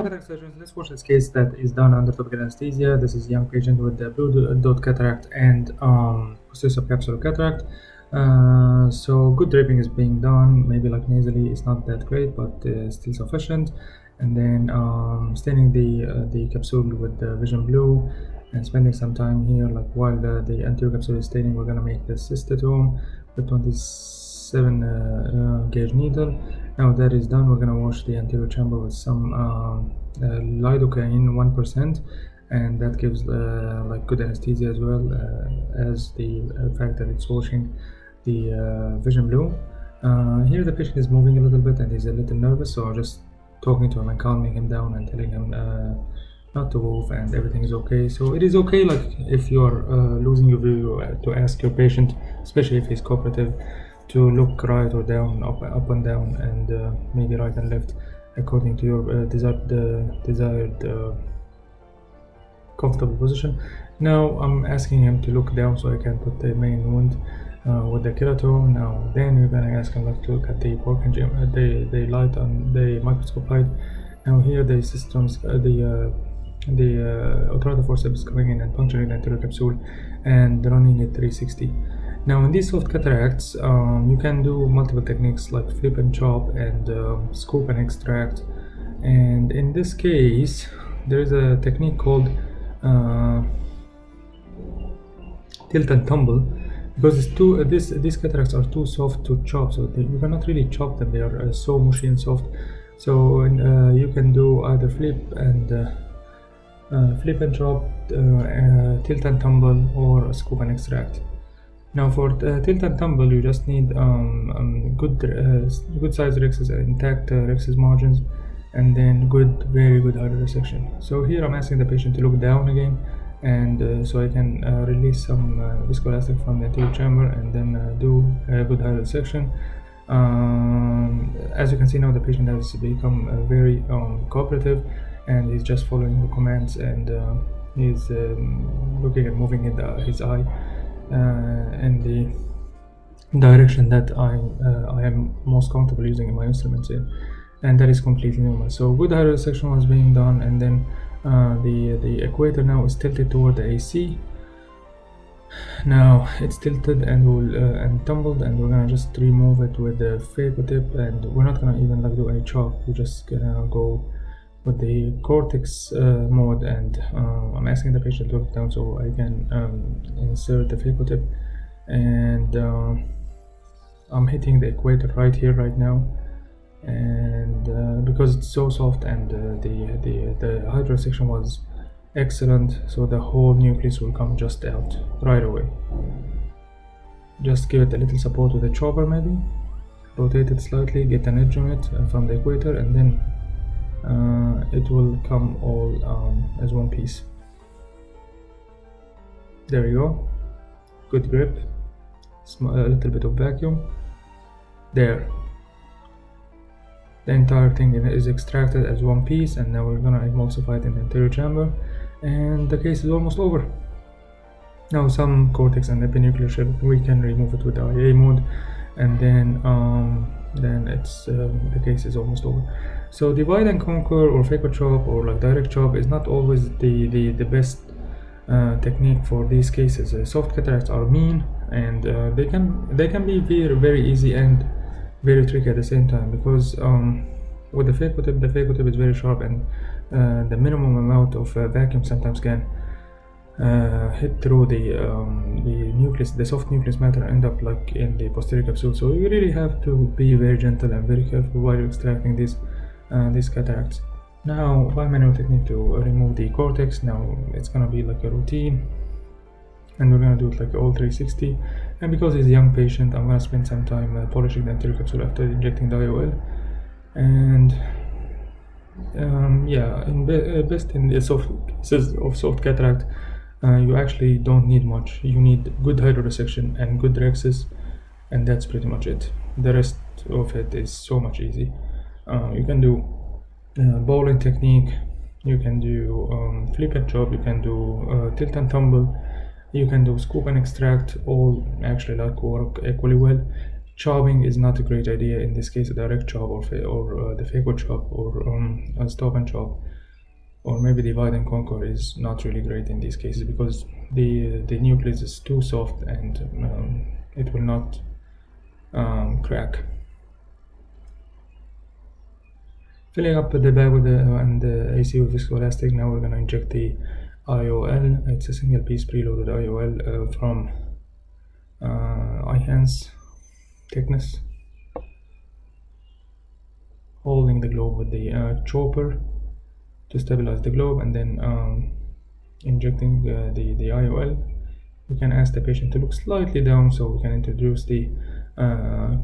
Cataract surgeons, let's watch this case that is done under topical anesthesia. This is a young patient with the blue dot cataract and posterior subcapsular cataract. So good draping is being done. Maybe like nasally, it's not that great, but still sufficient. And then staining the capsule with the vision blue, and spending some time here. Like while the anterior capsule is staining, we're gonna make the cystatome with 27 gauge needle. Now that is done, we're gonna wash the anterior chamber with some lidocaine 1%, and that gives like good anesthesia as well as the fact that it's washing the vision blue. Here the patient is moving a little bit and he's a little nervous, so just talking to him and calming him down and telling him not to move and everything is okay. So it is okay, like if you're losing your view, to ask your patient, especially if he's cooperative, to look right or down, up and down, and maybe right and left according to your desired comfortable position. Now I'm asking him to look down so I can put the main wound with the keratome. Now then you're gonna ask him like to look at the the light on the microscope light. Now here the systems, the obturator forceps coming in and puncturing the anterior capsule and running at 360. Now in these soft cataracts, you can do multiple techniques like flip and chop and scoop and extract. And in this case, there is a technique called tilt and tumble, because it's these cataracts are too soft to chop, so you cannot really chop them. They are so mushy and soft. So you can do either flip and chop, tilt and tumble, or scoop and extract. Now for tilt and tumble, you just need good size rexes and intact rexes margins, and then very good hydrosection. So here I'm asking the patient to look down again, and so I can release some viscoelastic from the anterior chamber and then do a good hydrosection. As you can see now, the patient has become very cooperative, and he's just following the commands, and he's looking and moving in his eye in the direction that I am most comfortable using my instruments in, and that is completely normal. So good hydrosection was being done, and then the equator now is tilted toward the AC. Now it's tilted and and tumbled, and we're gonna just remove it with the phaco tip, and we're not gonna even like do any chop. We're just gonna go with the cortex mode, and I'm asking the patient to look down so I can insert the phaco tip, and I'm hitting the equator right here right now, and because it's so soft, and the hydrosection was excellent, so the whole nucleus will come just out right away. Just give it a little support with the chopper, maybe rotate it slightly, get an edge on it from the equator, and then it will come all as one piece. There you go. Good grip. A little bit of vacuum. There. The entire thing is extracted as one piece, and now we're gonna emulsify it in the anterior chamber, and the case is almost over. Now some cortex and epinuclear shell, we can remove it with the IA mode, and then it's the case is almost over. So divide and conquer, or phaco chop, or like direct chop, is not always the best technique for these cases. Soft cataracts are mean, and they can be very easy and very tricky at the same time, because with the phaco tip is very sharp, and the minimum amount of vacuum sometimes can hit through the nucleus, the soft nucleus matter, and end up like in the posterior capsule. So you really have to be very gentle and very careful while you're extracting these cataracts. Now bimanual technique to remove the cortex. Now it's gonna be like a routine, and we're gonna do it like all 360. And because he's a young patient, I'm gonna spend some time polishing the anterior capsule after injecting the IOL. And yeah, best in the soft cases of soft cataract, you actually don't need much. You need good hydrosection and good rexes, and that's pretty much it. The rest of it is so much easy. You can do bowling technique, you can do flip and chop, you can do tilt and tumble, you can do scoop and extract. All actually like work equally well. chopping is not a great idea in this case. A direct chop or the phaco chop or a stop and chop, or maybe divide and conquer is not really great in these cases because the nucleus is too soft and it will not crack. Filling up the bag with the AC with viscoelastic. Now we're gonna inject the IOL. It's a single piece preloaded IOL from eye-hands thickness. Holding the globe with the chopper to stabilize the globe, and then injecting the IOL. We can ask the patient to look slightly down so we can introduce the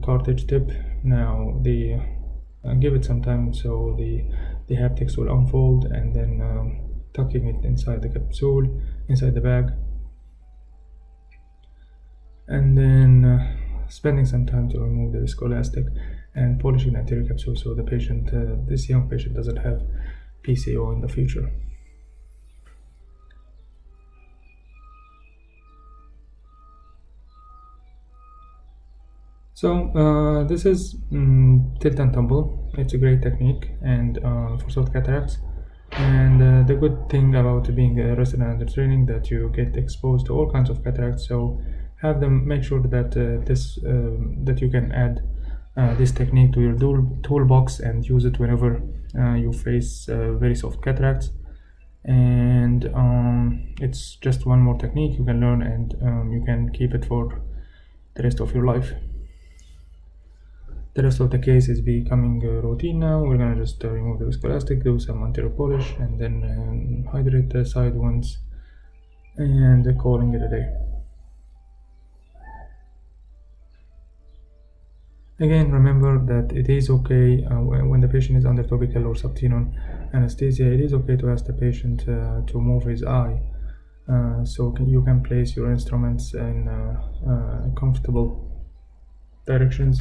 cartridge tip. Now give it some time so the haptics will unfold, and then tucking it inside the capsule, inside the bag, and then spending some time to remove the viscoelastic and polishing the anterior capsule so the patient, this young patient, doesn't have PCO in the future. So this is tilt and tumble. It's a great technique and for soft cataracts. And the good thing about being a resident under training that you get exposed to all kinds of cataracts. So have them make sure that that you can add this technique to your toolbox and use it whenever you face very soft cataracts. And it's just one more technique you can learn, and you can keep it for the rest of your life. The rest of the case is becoming routine now. We're gonna just remove the viscoelastic, do some anterior polish, and then hydrate the side ones, and calling it a day. Again, remember that it is okay when the patient is under topical or subtenon anesthesia. It is okay to ask the patient to move his eye, so you can place your instruments in comfortable directions,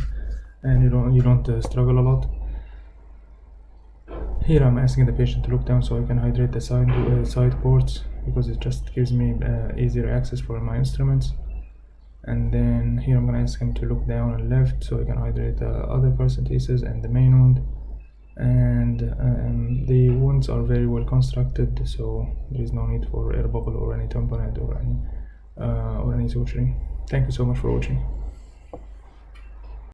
and you don't struggle a lot. Here I'm asking the patient to look down so I can hydrate the side ports, because it just gives me easier access for my instruments. And then here I'm gonna ask him to look down and left so I can hydrate the other paracentesis and the main wound. And the wounds are very well constructed, so there is no need for air bubble or any tamponade or any suturing. Thank you so much for watching.